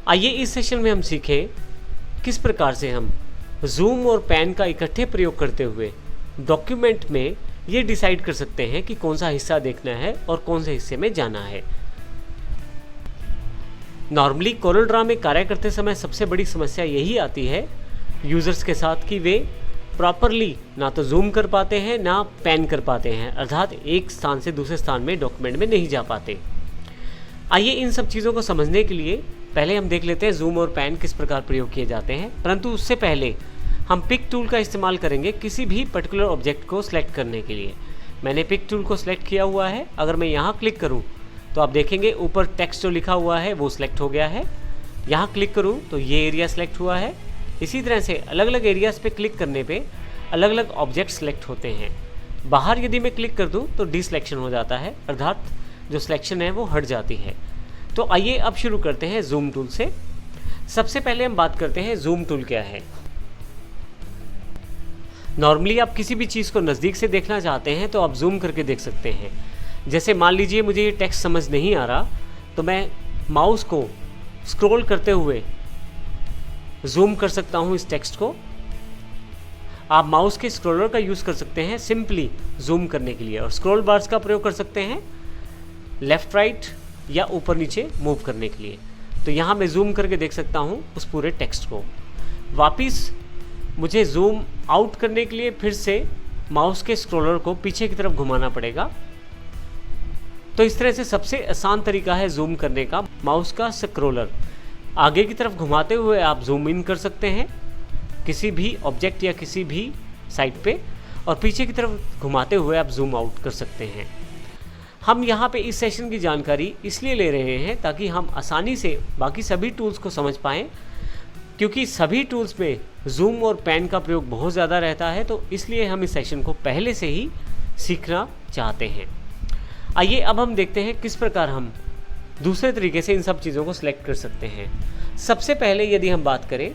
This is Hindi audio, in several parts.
आइए इस सेशन में हम सीखें किस प्रकार से हम जूम और पैन का इकट्ठे प्रयोग करते हुए डॉक्यूमेंट में ये डिसाइड कर सकते हैं कि कौन सा हिस्सा देखना है और कौन से हिस्से में जाना है। नॉर्मली कोरल ड्रा में कार्य करते समय सबसे बड़ी समस्या यही आती है यूज़र्स के साथ कि वे प्रॉपरली ना तो जूम कर पाते हैं ना पैन कर पाते हैं, अर्थात एक स्थान से दूसरे स्थान में डॉक्यूमेंट में नहीं जा पाते। आइए इन सब चीज़ों को समझने के लिए पहले हम देख लेते हैं जूम और पैन किस प्रकार प्रयोग किए जाते हैं। परंतु उससे पहले हम पिक टूल का इस्तेमाल करेंगे किसी भी पर्टिकुलर ऑब्जेक्ट को सिलेक्ट करने के लिए। मैंने पिक टूल को सिलेक्ट किया हुआ है। अगर मैं यहाँ क्लिक करूँ तो आप देखेंगे ऊपर टेक्स्ट जो लिखा हुआ है वो सिलेक्ट हो गया है। यहाँ क्लिक करूँ तो ये एरिया सिलेक्ट हुआ है। इसी तरह से अलग अलग एरियाज़ पे क्लिक करने पे अलग अलग ऑब्जेक्ट सेलेक्ट होते हैं। बाहर यदि मैं क्लिक कर दूँ तो डिसलेक्शन हो जाता है, अर्थात जो सिलेक्शन है वो हट जाती है। तो आइए अब शुरू करते हैं जूम टूल से। सबसे पहले हम बात करते हैं जूम टूल क्या है। नॉर्मली आप किसी भी चीज़ को नज़दीक से देखना चाहते हैं तो आप जूम करके देख सकते हैं। जैसे मान लीजिए मुझे ये टेक्स्ट समझ नहीं आ रहा तो मैं माउस को स्क्रॉल करते हुए जूम कर सकता हूँ इस टेक्स्ट को। आप माउस के स्क्रॉलर का यूज़ कर सकते हैं सिंपली जूम करने के लिए, और स्क्रॉल बार्स का प्रयोग कर सकते हैं लेफ़्ट राइट या ऊपर नीचे मूव करने के लिए। तो यहाँ मैं जूम करके देख सकता हूँ उस पूरे टेक्स्ट को। वापिस मुझे जूम आउट करने के लिए फिर से माउस के स्क्रॉलर को पीछे की तरफ घुमाना पड़ेगा। तो इस तरह से सबसे आसान तरीका है जूम करने का, माउस का स्क्रॉलर आगे की तरफ घुमाते हुए आप जूम इन कर सकते हैं किसी भी ऑब्जेक्ट या किसी भी साइट पे, और पीछे की तरफ घुमाते हुए आप जूम आउट कर सकते हैं। हम यहाँ पे इस सेशन की जानकारी इसलिए ले रहे हैं ताकि हम आसानी से बाकी सभी टूल्स को समझ पाएँ, क्योंकि सभी टूल्स में जूम और पैन का प्रयोग बहुत ज़्यादा रहता है। तो इसलिए हम इस सेशन को पहले से ही सीखना चाहते हैं। आइए अब हम देखते हैं किस प्रकार हम दूसरे तरीके से इन सब चीज़ों को सिलेक्ट कर सकते हैं। सबसे पहले यदि हम बात करें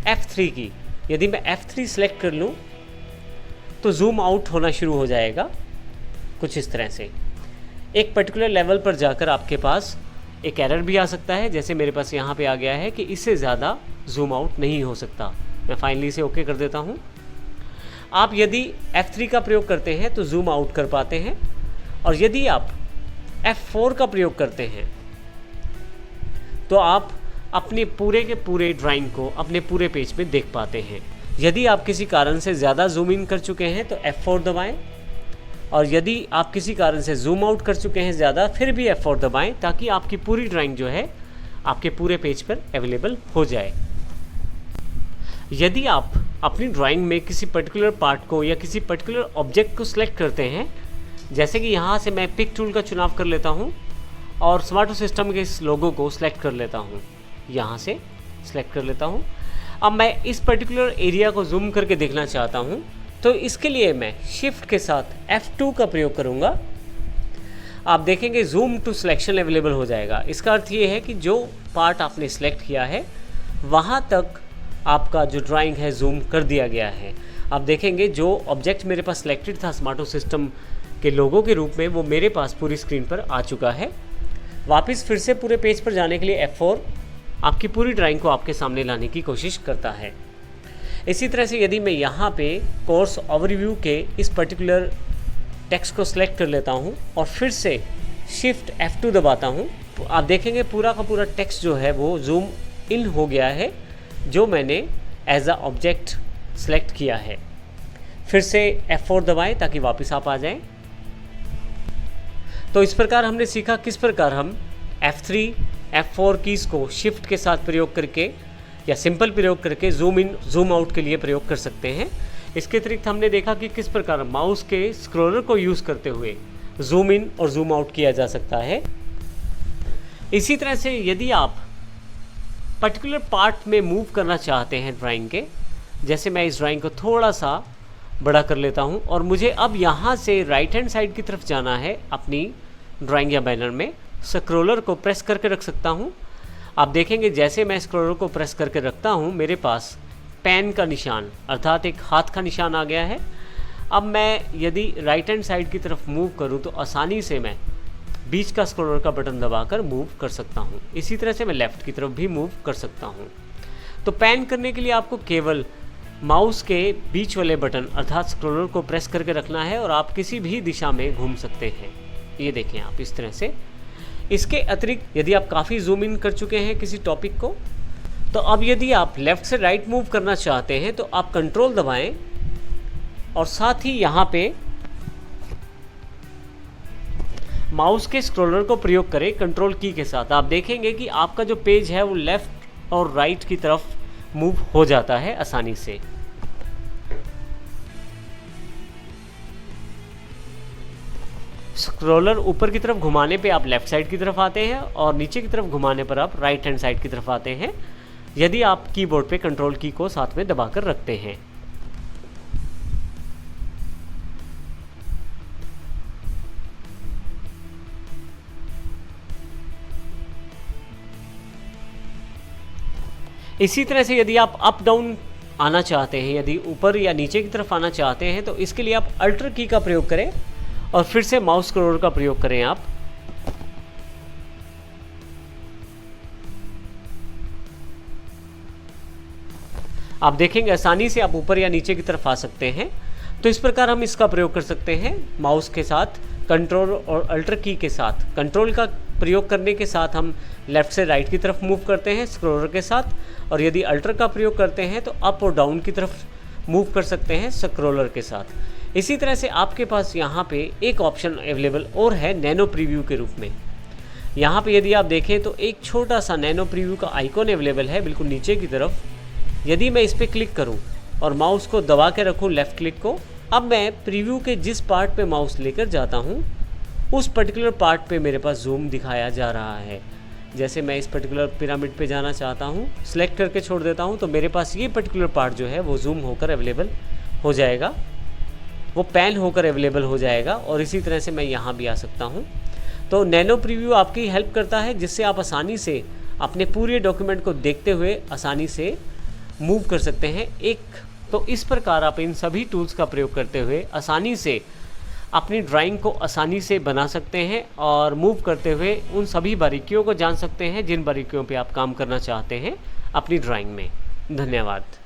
F3 की, यदि मैं F3 सेलेक्ट कर लूँ तो जूम आउट होना शुरू हो जाएगा कुछ इस तरह से। एक पर्टिकुलर लेवल पर जाकर आपके पास एक एरर भी आ सकता है, जैसे मेरे पास यहाँ पे आ गया है कि इससे ज़्यादा जूम आउट नहीं हो सकता। मैं फाइनली इसे ओके कर देता हूँ। आप यदि F3 का प्रयोग करते हैं तो जूम आउट कर पाते हैं, और यदि आप F4 का प्रयोग करते हैं तो आप अपने पूरे के पूरे ड्राइंग को अपने पूरे पेज पे देख पाते हैं। यदि आप किसी कारण से ज़्यादा जूम इन कर चुके हैं तो F4 दबाएं, और यदि आप किसी कारण से जूम आउट कर चुके हैं ज़्यादा फिर भी F4 दबाएं, ताकि आपकी पूरी ड्राइंग जो है आपके पूरे पेज पर अवेलेबल हो जाए। यदि आप अपनी ड्राइंग में किसी पर्टिकुलर पार्ट को या किसी पर्टिकुलर ऑब्जेक्ट को सिलेक्ट करते हैं, जैसे कि यहाँ से मैं पिक टूल का चुनाव कर लेता हूँ और स्मार्टो सिस्टम के इस लोगो को सिलेक्ट कर लेता हूँ, यहाँ से सिलेक्ट कर लेता हूँ। अब मैं इस पर्टिकुलर एरिया को जूम करके देखना चाहता हूँ, तो इसके लिए मैं शिफ्ट के साथ F2 का प्रयोग करूँगा। आप देखेंगे जूम टू सिलेक्शन अवेलेबल हो जाएगा। इसका अर्थ ये है कि जो पार्ट आपने सिलेक्ट किया है वहाँ तक आपका जो ड्राइंग है जूम कर दिया गया है। आप देखेंगे जो ऑब्जेक्ट मेरे पास सिलेक्टेड था स्मार्टो सिस्टम के लोगों के रूप में, वो मेरे पास पूरी स्क्रीन पर आ चुका है। वापस फिर से पूरे पेज पर जाने के लिए F4 आपकी पूरी ड्राइंग को आपके सामने लाने की कोशिश करता है। इसी तरह से यदि मैं यहाँ पे कोर्स ओवरव्यू के इस पर्टिकुलर टेक्स्ट को सिलेक्ट कर लेता हूँ और फिर से शिफ्ट F2 दबाता हूँ, तो आप देखेंगे पूरा का पूरा टेक्स्ट जो है वो जूम इन हो गया है, जो मैंने एज अ ऑब्जेक्ट सेलेक्ट किया है। फिर से F4 दबाएं ताकि वापस आप आ जाएं। तो इस प्रकार हमने सीखा किस प्रकार हम F3, F4 कीज़ को शिफ्ट के साथ प्रयोग करके या सिंपल प्रयोग करके जूम इन जूम आउट के लिए प्रयोग कर सकते हैं। इसके अतिरिक्त हमने देखा कि किस प्रकार माउस के स्क्रॉलर को यूज़ करते हुए जूम इन और जूम आउट किया जा सकता है। इसी तरह से यदि आप पर्टिकुलर पार्ट में मूव करना चाहते हैं ड्राइंग के, जैसे मैं इस ड्राइंग को थोड़ा सा बड़ा कर लेता हूं और मुझे अब यहाँ से राइट हैंड साइड की तरफ जाना है अपनी ड्राइंग या बैनर में, स्क्रॉलर को प्रेस करके रख सकता हूं। आप देखेंगे जैसे मैं स्क्रॉलर को प्रेस करके रखता हूं मेरे पास पेन का निशान अर्थात एक हाथ का निशान आ गया है। अब मैं यदि राइट हैंड साइड की तरफ मूव करूं तो आसानी से मैं बीच का स्क्रॉलर का बटन दबाकर मूव कर सकता हूँ। इसी तरह से मैं लेफ़्ट की तरफ भी मूव कर सकता हूँ। तो पैन करने के लिए आपको केवल माउस के बीच वाले बटन अर्थात स्क्रॉलर को प्रेस करके रखना है और आप किसी भी दिशा में घूम सकते हैं। ये देखें आप इस तरह से। इसके अतिरिक्त यदि आप काफ़ी जूम इन कर चुके हैं किसी टॉपिक को, तो अब यदि आप लेफ़्ट से राइट मूव करना चाहते हैं तो आप कंट्रोल दबाएं और साथ ही यहाँ पे माउस के स्क्रॉलर को प्रयोग करें कंट्रोल की के साथ। आप देखेंगे कि आपका जो पेज है वो लेफ़्ट और राइट की तरफ मूव हो जाता है आसानी से। स्क्रॉलर ऊपर की तरफ घुमाने पे आप लेफ़्ट साइड की तरफ आते हैं और नीचे की तरफ घुमाने पर आप राइट हैंड साइड की तरफ आते हैं, यदि आप कीबोर्ड पे कंट्रोल की को साथ में दबाकर रखते हैं। इसी तरह से यदि आप अप डाउन आना चाहते हैं, यदि ऊपर या नीचे की तरफ आना चाहते हैं, तो इसके लिए आप अल्टर की का प्रयोग करें और फिर से माउस स्क्रॉलर का प्रयोग करें। आप देखेंगे आसानी से आप ऊपर या नीचे की तरफ आ सकते हैं। तो इस प्रकार हम इसका प्रयोग कर सकते हैं माउस के साथ, कंट्रोल और अल्टर की के साथ। कंट्रोल का प्रयोग करने के साथ हम लेफ़्ट से राइट की तरफ मूव करते हैं स्क्रॉलर के साथ, और यदि अल्टर का प्रयोग करते हैं तो अप और डाउन की तरफ मूव कर सकते हैं स्क्रॉलर के साथ। इसी तरह से आपके पास यहाँ पे एक ऑप्शन अवेलेबल और है नैनो प्रीव्यू के रूप में। यहाँ पे यदि आप देखें तो एक छोटा सा नैनो प्रीव्यू का आइकॉन अवेलेबल है बिल्कुल नीचे की तरफ। यदि मैं इस पर क्लिक करूँ और माउस को दबा के रखूँ लेफ़्ट क्लिक को, अब मैं प्रीव्यू के जिस पार्ट पे माउस लेकर जाता हूँ उस पर्टिकुलर पार्ट पे मेरे पास जूम दिखाया जा रहा है। जैसे मैं इस पर्टिकुलर पिरामिड पे जाना चाहता हूँ, सिलेक्ट करके छोड़ देता हूँ, तो मेरे पास ये पर्टिकुलर पार्ट जो है वो जूम होकर अवेलेबल हो जाएगा, वो पैन होकर अवेलेबल हो जाएगा। और इसी तरह से मैं यहाँ भी आ सकता हूँ। तो नैनो प्रीव्यू आपकी हेल्प करता है जिससे आप आसानी से अपने पूरे डॉक्यूमेंट को देखते हुए आसानी से मूव कर सकते हैं। तो इस प्रकार आप इन सभी टूल्स का प्रयोग करते हुए आसानी से अपनी ड्राइंग को आसानी से बना सकते हैं और मूव करते हुए उन सभी बारीकियों को जान सकते हैं जिन बारीकियों पे आप काम करना चाहते हैं अपनी ड्राइंग में। धन्यवाद।